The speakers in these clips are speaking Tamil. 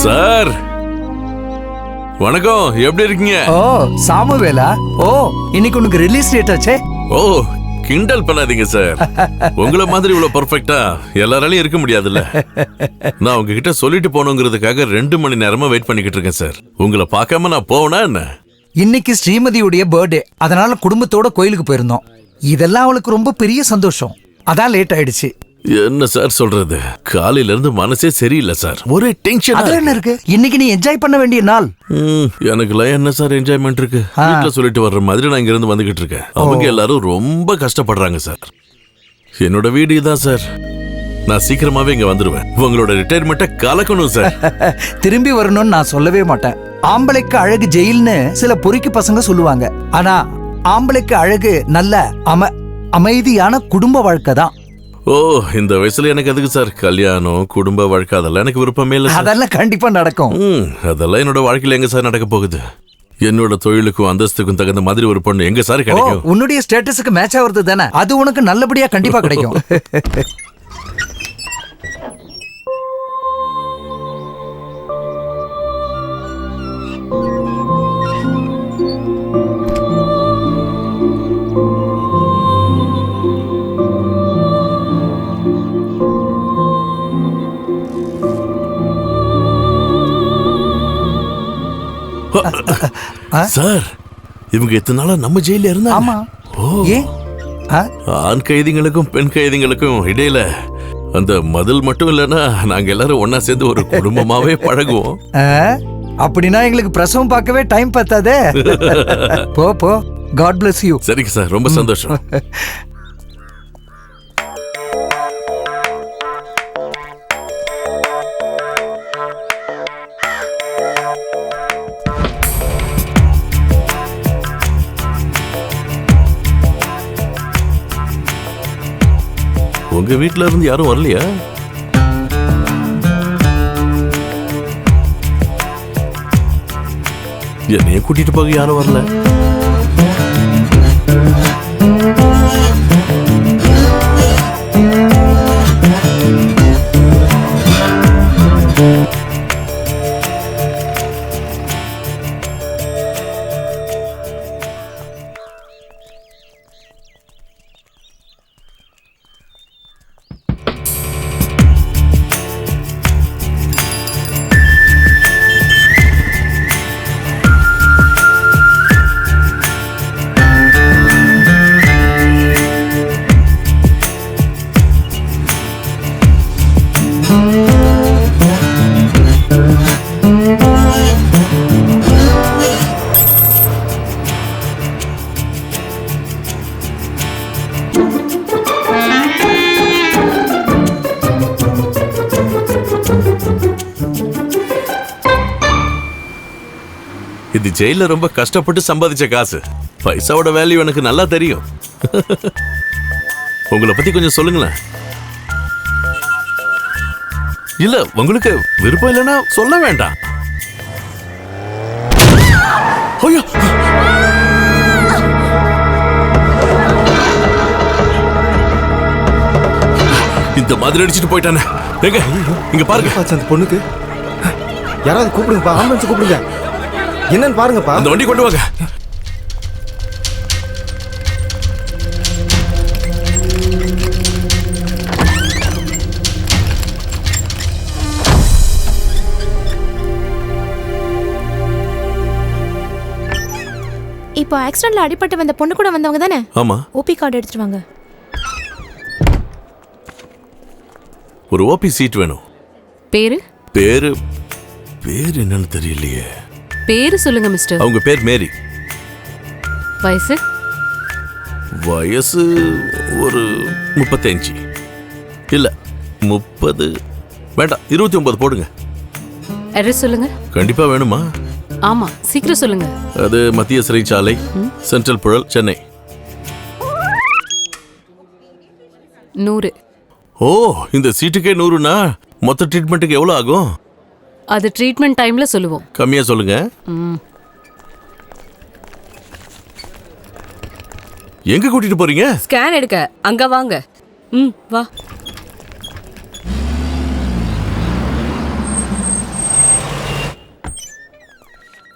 சார் வணக்கம், எப்படி இருக்கீங்க? ஓ சாமுவேலா, ஓ இன்னைக்கு உனக்கு ரிலீஸ் டேட் ஆச்சே. ஓ கிண்டல் பண்ணாதீங்க சார். உங்களை மாதிரி இவ்வளவு பெர்ஃபெக்ட்டா எல்லாராலையும் இருக்க முடியாதுல்ல. நான் உங்ககிட்ட சொல்லிட்டு போகணுங்கிறதுக்காக 2 மணி நேரமா வெயிட் பண்ணிக்கிட்டு இருக்கேன் சார். உங்களை பார்க்காம நான் போவேனா என்ன? இன்னைக்கு ஸ்ரீமதியுடைய பர்த்டே, அதனால குடும்பத்தோட கோயிலுக்கு போயிருந்தோம். இதெல்லாம் அவளுக்கு ரொம்ப பெரிய சந்தோஷம், அதான் லேட் ஆயிடுச்சு. என்ன சார் சொல்றது, காலையில இருந்து மனசே சரியில்லை சார். ஒரே டென்ஷன். அதுல என்ன இருக்கு, இன்னைக்கு நீ என்ஜாய் பண்ண வேண்டிய நாள். எனக்குலாம் என்ன சார் என்ஜாய்மெண்ட் இருக்கு? வீட்டுல சொல்லிட்டு வர்ற மாதிரி நான் இங்க இருந்து வந்துகிட்டு இருக்கேன். அவங்க எல்லாரும் ரொம்ப கஷ்டப்படுறாங்க சார். என்னோட வீடு இதான் சார். நான் சீக்கிரமாவே இங்க வந்துருவேன். உங்களோட ரிட்டையர்மெண்ட்டை கலக்கணும் சார். திரும்பி வரணும்னு நான் சொல்லவே மாட்டேன். ஆம்பளைக்கு அழகு ஜெயில்னு சில பொறுக்கி பசங்க சொல்லுவாங்க. ஆனா ஆம்பளைக்கு அழகு நல்ல அமைதியான குடும்ப வாழ்க்கை தான். ஓ இந்த வயசுல எனக்கு எதுக்கு சார் கல்யாணம், குடும்ப வாழ்க்கை? அதெல்லாம் எனக்கு விருப்பமே இல்லை. அதெல்லாம் கண்டிப்பா நடக்கும். அதெல்லாம் என்னோட வாழ்க்கையில எங்க சார் நடக்க போகுது? என்னோட தொழிலுக்கும் அந்தஸ்துக்கும் தகுந்த மாதிரி ஒரு பொண்ணு எங்க சார் கிடைக்கும்? உன்னுடைய ஸ்டேட்டஸுக்கு மேட்ச் ஆகுறது தானே, அது உனக்கு நல்லபடியா கண்டிப்பா கிடைக்கும். சார் இவங்க எத்தனை நாளா நம்ம ஜெயில இருந்தாங்க. ஆண் கைதிகளுக்கும் பெண் கைதிகளுக்கும் இடையில அந்த மதில் மட்டும் இல்லைன்னா நாங்க எல்லாரும் ஒன்னா சேர்ந்து ஒரு குடும்பமாவே பழகுவோம். அப்படின்னா எங்களுக்கு பிரசவம் பார்க்கவே டைம் பத்தாதே. போ போ, காட் பிளஸ் யூ. சரிங்க சார், ரொம்ப சந்தோஷம். உங்க வீட்டுல இருந்து யாரும் வரலையா? என்னைய கூட்டிட்டு போக யாரும் வரல. இது ஜெயில ரொம்ப கஷ்டப்பட்டு சம்பாதிச்ச காசு. பைசாவோட வேல்யூ எனக்கு நல்லா தெரியும். உங்களை பத்தி கொஞ்சம் சொல்லுங்களேன். இல்ல உங்களுக்கு விருப்பம் இல்லைன்னா சொல்ல வேண்டாம். இந்த மாதிரி அடிச்சுட்டு போயிட்டானே. எங்க இங்க பாருங்க. அந்த பொண்ணுக்கு யாராவது கூப்பிடுங்கப்பா, ஆம்புலன்ஸ் கூப்பிடுங்க. என்னன்னு பாருங்கப்பா. அந்த வண்டி கொண்டு வாங்க. இப்போ ஆக்சிடென்ட்ல அடிபட்டு வந்த பொண்ணு கூட வந்தவங்க தானே? ஆமா. ஓபி கார்டு எடுத்துட்டு வாங்க. ஒரு ஓபி சீட் வேணும். பேரு பேரு பேரு என்னன்னு தெரியலையே. பேரு சொல்லுங்க மிஸ்டர். அவங்க பேர் மேரி. வயசு வயசு ஒரு 35. இல்ல 30 வேண்டாம், 29 போடுங்க. அட்ரஸ் சொல்லுங்க. கண்டிப்பா வேணுமா? ஆமா, சீக்கிரம் சொல்லுங்க. அது மத்திய சிறைச்சாலை, சென்ட்ரல் புழல், சென்னை. 100. ஓ இந்த சீட்டுக்கே 100னா மொத்த ட்ரீட்மெண்ட்டுக்கு எவ்வளவு ஆகும்? அது ட்ரீட்மெண்ட் டைம்ல சொல்லுவோம். கம்மியா சொல்லுங்க. எங்க கூட்டிட்டு போறீங்க? ஸ்கேன் எடுக்க. அங்க வாங்க. வா.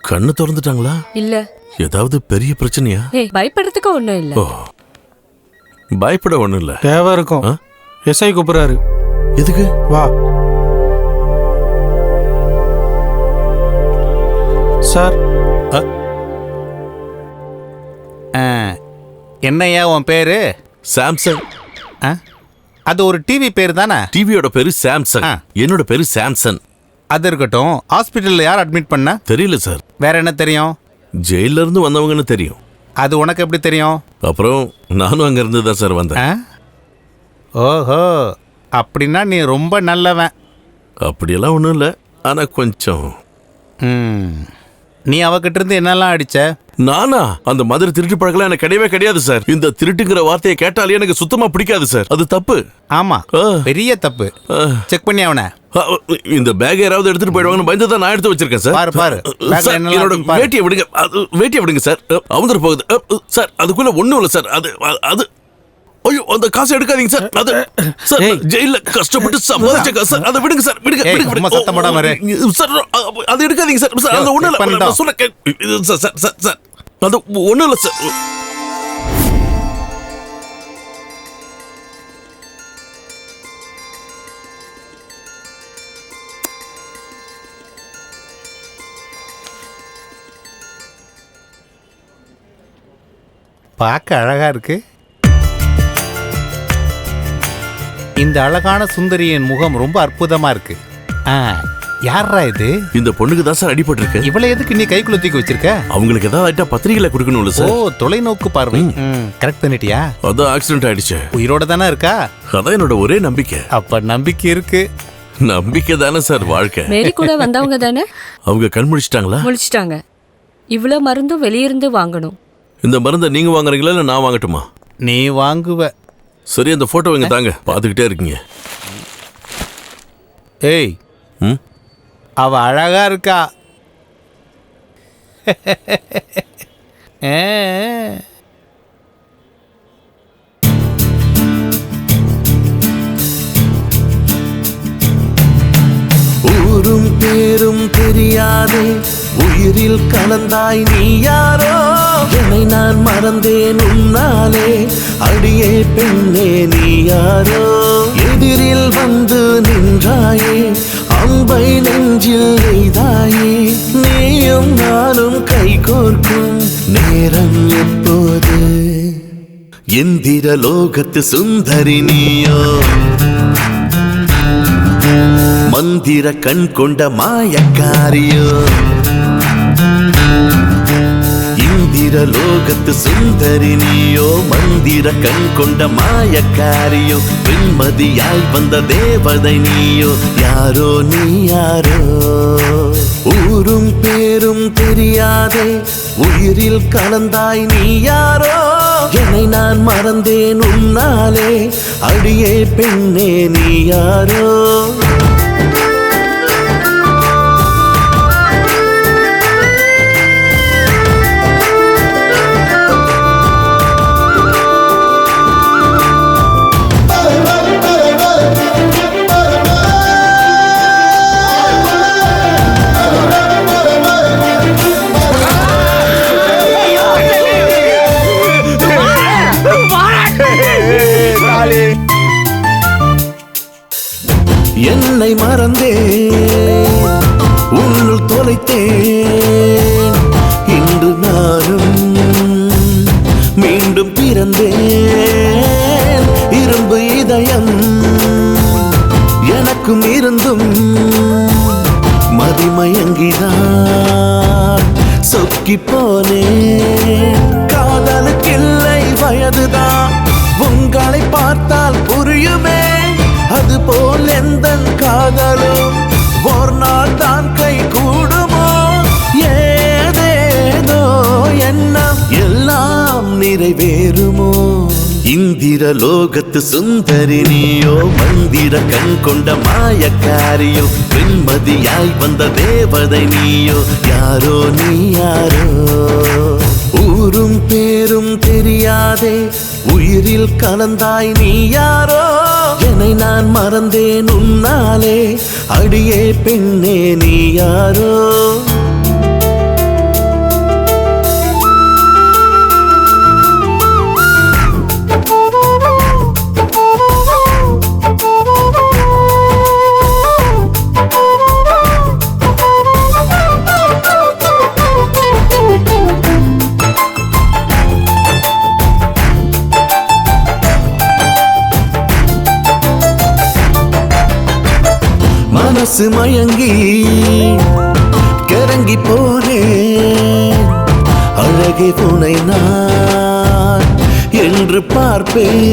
கண்ணு திறந்துட்டாங்களா? இல்ல. ஏதாவது பெரிய பிரச்சனையா? ஏய், பயப்படுறதுக்கு ஒண்ணும் இல்ல. ஓ, பயப்பட ஒண்ணும் இல்ல. தேவை இருக்கும். ஆ? எஸ்ஐ கூப்பிடுறாரு. எதுக்கு? வா சார். என்னையா உன் பேரு? சாம்சங். ஆ? அது ஒரு டிவி பேர் தானே? டிவியோட பேரு சாம்சங். ஆ. என்னோட பேரு சாம்சன். அது இருக்கட்டும். ஹாஸ்பிட்டல்ல யார் அட்மிட் பண்ண? தெரியல சார். வேற என்ன தெரியும்? ஜெயில இருந்து வந்தவங்கன்னு தெரியும். அது உனக்கு எப்படி தெரியும்? அப்புறம் நானும் அங்க இருந்து தான் சார் வந்தேன். ஆ? ஓஹோ, அப்படின்னா நீ ரொம்ப நல்லவன். அப்படியெல்லாம் ஒண்ணும் இல்ல. ஆனா கொஞ்சம். நீ அவகிட்ட இருந்து என்னெல்லாம் அடிச்ச? நானா? அந்த மாதிரி திருட்டு பழக்கம் எனக்கு கிடையவே கிடையாது சார். இந்த திருட்டுங்கிற வார்த்தையை கேட்டாலே எனக்கு சுத்தமா பிடிக்காது சார். அது தப்பு. ஆமா, ஆ. பெரிய தப்பு. ஆ. செக் பண்ணி அவனை. இந்த பேக் யாராவது எடுத்துட்டு போயிடுவாங்கன்னு பயந்து தான் நான் எடுத்து வச்சிருக்கேன் சார். பாரு, பாரு. பேக்ல சார், என்னெல்லாம் என்னோட இருக்குன்னு பாரு. வேட்டியை விடுங்க. வேட்டியை விடுங்க சார். அவந்துட போகுது சார். அதுக்குள்ள ஒண்ணும் இல்ல சார். அது ஐயோ, அந்த காசை எடுக்காதீங்க சார். அது சார், ஜெயில கஷ்டப்பட்டு சம்பாதிச்ச காசு சார். அதை விடுங்க சார். விடுங்க, ஏய், விடுங்க, சும்மா சத்தம் போடாம இரு. சார், அது எடுக்காதீங்க சார். சார், அது ஒண்ணும் check இல்ல. பண்ணிட்டோம். நான் சொல்ல சார், சார், சார், சார், அது ஒண்ணும் இல்ல சார். பார்க்க அழகா இருக்கு. இந்த அழகான சுந்தரியின் முகம் ரொம்ப அற்புதமா இருக்கு. யாரா இது? இந்த பொண்ணுக்கு தான் சார் அடிபட்டு இருக்கு. இவளை எதுக்கு நீ கைக்குள்ள தூக்கி வச்சிருக்க? அவங்களுக்கு ஏதாவது ஆயிட்டா பத்திரிகையில கொடுக்கணும்ல ஓ, சார். தொலைநோக்கு பார்வை. கரெக்ட் பண்ணிட்டியா? அதான் ஆக்சிடென்ட் ஆயிடுச்சு. உயிரோட தானே இருக்கா? அதான் என்னோட ஒரே நம்பிக்கை. அப்ப நம்பிக்கை இருக்கு. நம்பிக்கை தானே சார் வாழ்க்கை. மேரி கூட வந்தவங்க தானே? அவங்க கண் முழிச்சிட்டாங்களா? முழிச்சிட்டாங்க. இவ்ளோ மருந்தும் வெளியிருந்து வாங்கணும். இந்த மருந்தை நீங்க வாங்குறீங்களா இல்ல நான் வாங்கட்டுமா? நீ வாங்குவ. சரி, அந்த போட்டோ இங்க தாங்க. பாத்துக்கிட்டே இருக்கீங்க. ஏய், ம்? அவ அழகா இருக்கா. ஊரும் பேரும் தெரியாதே உயிரில் கலந்தாய் நீ யாரோ. என்னை நான் மறந்தேன் உன்னாலே அடியே பெண்ணே நீ யாரோ. எதிரில் வந்து நின்றாயே அம்பை நெஞ்சில் எய்தாயே. நீயும் நானும் கைகோர்க்கும் நேரம் எப்போது? எந்திர லோகத்து சுந்தரி நீயோ, மந்திர கண் கொண்ட மாயக்காரியோ. இந்திர லோகத்து சுந்தரி நீயோ, மந்திர கண் கொண்ட மாயக்காரியோ. வெண்மதியாய் வந்த தேவதை நீயோ, யாரோ நீ யாரோ. ஊரும் பேரும் தெரியாதே உயிரில் கலந்தாய் நீ யாரோ. என்னை நான் மறந்தேன் உன்னாலே அடியே பெண்ணே நீ யாரோ. என்னை மறந்தேன், உன்னுள் தொலைத்தேன். இன்று நானும் மீண்டும் பிறந்தேன். இரும்பு இதயம் எனக்கும் இருந்தும் மதிமயங்கிதான் சொக்கி போனேன். காதலுக்கில்லை வயதுதான், உங்களை பார்த்தால் புரியுமே. அதுபோல் எந்தன் காதலும் ஒரு நாள் தான் கை கூடுமோ. ஏதேதோ எண்ணம் எல்லாம் நிறைவேறுமோ. இந்திர லோகத்து சுந்தரி நீயோ, மந்திர கண் கொண்ட மாயக்காரியோ. வெண்மதியாய் வந்த தேவதை நீயோ, யாரோ நீ யாரோ. ஊரும் பேரும் தெரியாதே உயிரில் கலந்தாய் நீ யாரோ. என்னை நான் மறந்தேன் உன்னாலே அடியே பெண்ணே நீ யாரோ. மனசு மயங்கி கிறங்கி போனேன் அழகே உனை நான் என்று பார்ப்பேன்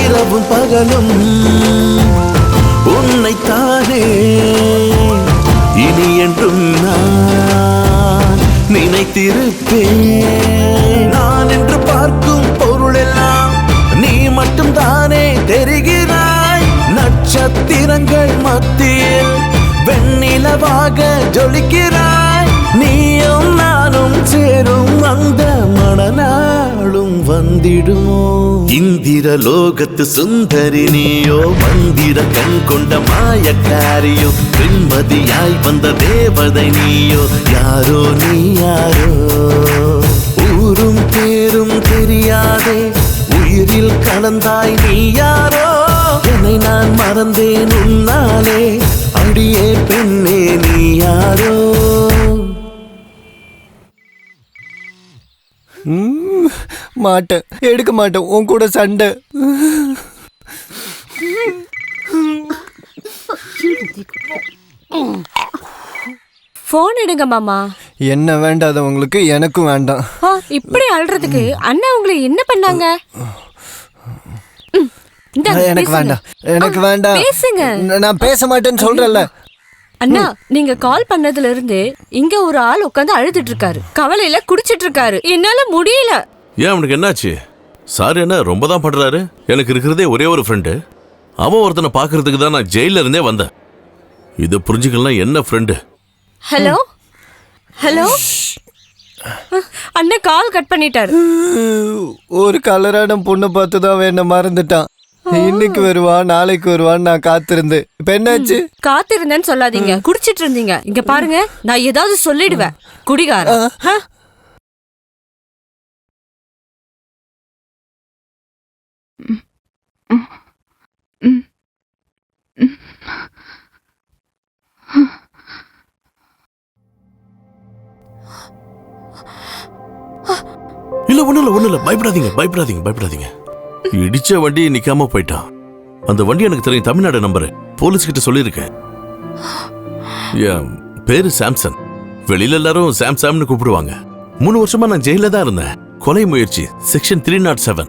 இரவும் பகலும் உன்னைத்தானே இனி என்றும் நான் நினைத்திருப்பேன் நான் என்று பார்க்கும் பொருளெல்லாம் நீ மட்டும் தானே தெரிகிறாய் நட்சத்திரங்கள் மத்தியில் வெண்ணிலவாக ஜொலிக்கிறாய் நீயும் நானும் சேரும் அந்த மணநாளும் வந்திடுமோ இந்திர லோகத்து சுந்தரி நீயோ மந்திர கண் கொண்ட மாயக்காரியோ பெண்மதியாய் வந்த தேவதை நீயோ யாரோ நீ யாரோ ஊரும் பேரும் தெரியாதே உயிரில் கலந்தாய் நீ யாரோ என்னை நான் மறந்தேன் உன்னாலே அடியே பெண்ணே நீ யாரோ மாட்டேன், எடுக்க மாட்டேன் உன் கூட சண்டை. போன் எடுங்க மாமா. என்ன வேண்டாதவங்களுக்கு எனக்கும் வேண்டாம். இப்படி அழுறதுக்கு அண்ணா உங்களை என்ன பண்ணாங்க? எனக்கு வேண்டாம், எனக்கு வேண்டாம். பேசுங்க. நான் பேச மாட்டேன்னு சொல்றேன்ல. அண்ணா, நீங்க கால் பண்ணதுல இருந்து இங்க ஒரு ஆள் உட்காந்து அழுதுட்டு இருக்காரு, கவலையில குடிச்சிட்டு இருக்காரு. என்னால முடியல. ஏன் அவனுக்கு என்னாச்சு? சார் என்ன ரொம்ப தான் பண்றாரு? எனக்கு இருக்கிறதே ஒரே ஒரு ஃப்ரெண்டு. அவன் ஒருத்தனை பாக்குறதுக்கு தான் நான் ஜெயில இருந்தே வந்தேன். இதை புரிஞ்சுக்கலாம். என்ன ஃப்ரெண்டு? ஹலோ ஹலோ அண்ணா கால் கட் பண்ணிட்டாரு. ஒரு கலரான பொண்ணை பார்த்து தான் அவன் என்ன மறந்துட்டான். இன்னைக்கு வருவா நாளைக்கு வருவான்னு நான் காத்திருந்து. இப்ப என்னாச்சு? காத்திருந்தேன்னு சொல்லாதீங்க, குடிச்சிட்டு இருந்தீங்க. இங்க பாருங்க, நான் ஏதாவது சொல்லிடுவேன். குடிகார. இல்ல ஒண்ணு இல்ல பயப்படாதீங்க. இடிச்ச வண்டி நிக்காம போயிட்டான். அந்த வண்டி எனக்கு தெரியும், தமிழ்நாடு நம்பரு. போலீஸ் கிட்ட சொல்லியிருக்கேன். என் பேரு சாம்சன். வெளியில எல்லாரும் சாம்சாம்னு கூப்பிடுவாங்க. 3 வருஷமா நான் ஜெயில தான் இருந்தேன். கொலை முயற்சி செக்ஷன் 307.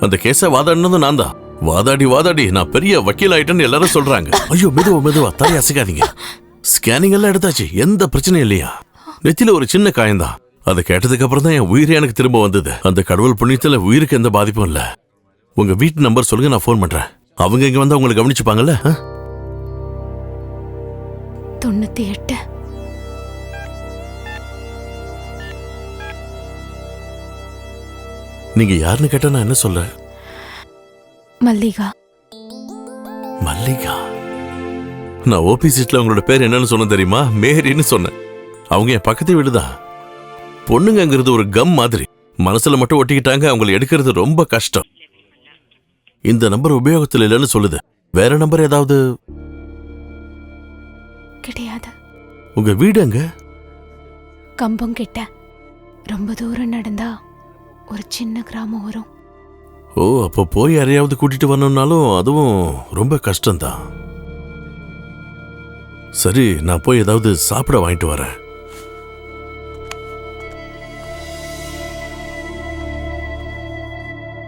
அந்த கேஸ வாதாடினதும் நான் தான். வாதாடி நான் பெரிய வக்கீல் ஆயிட்டேன்னு எல்லாரும் சொல்றாங்க. ஐயோ மெதுவா தலையை அசைக்காதீங்க. ஸ்கேனிங் எல்லாம் எடுத்தாச்சு, எந்த பிரச்சனையும் இல்லையா. நெத்தியில ஒரு சின்ன காயம்தான். அதை கேட்டதுக்கு அப்புறம் தான் என் உயிரே எனக்கு திரும்ப வந்தது. அந்த கடவுள் புண்ணியத்துல உயிருக்கு எந்த பாதிப்பும் இல்ல. உங்க வீட்டு நம்பர் சொல்லுங்க, நான் போன் பண்றேன். அவங்க இங்க வந்து அவங்களை கவனிச்சுப்பாங்கல்ல. 98. நீங்க யாருன்னு கேட்டா நான் என்ன சொல்ல? மல்லிகா. நான் ஓபி சீட்ல உங்களோட பேர் என்னன்னு சொன்ன தெரியுமா? மேரின்னு சொன்னேன். அவங்க என் பக்கத்து வீடுதான். பொண்ணுங்கிறது ஒரு கம் மாதிரி மனசுல மட்டும் ஒட்டிக்கிட்டாங்க. அவங்களை எடுக்கிறது ரொம்ப கஷ்டம். இந்த நம்பர் உபயோகத்தில் இல்லைன்னு சொல்லுது. வேற நம்பர் ஏதாவது? கிடையாது. உங்க வீடு எங்க? கம்பம் கிட்ட. ரொம்ப தூரம் நடந்தா ஒரு சின்ன கிராமம் வரும். ஓ, அப்போ போய் யாரையாவது கூட்டிட்டு வரணும்னாலும் அதுவும் ரொம்ப கஷ்டம்தான். சரி, நான் போய் ஏதாவது சாப்பிட வாங்கிட்டு வரேன்.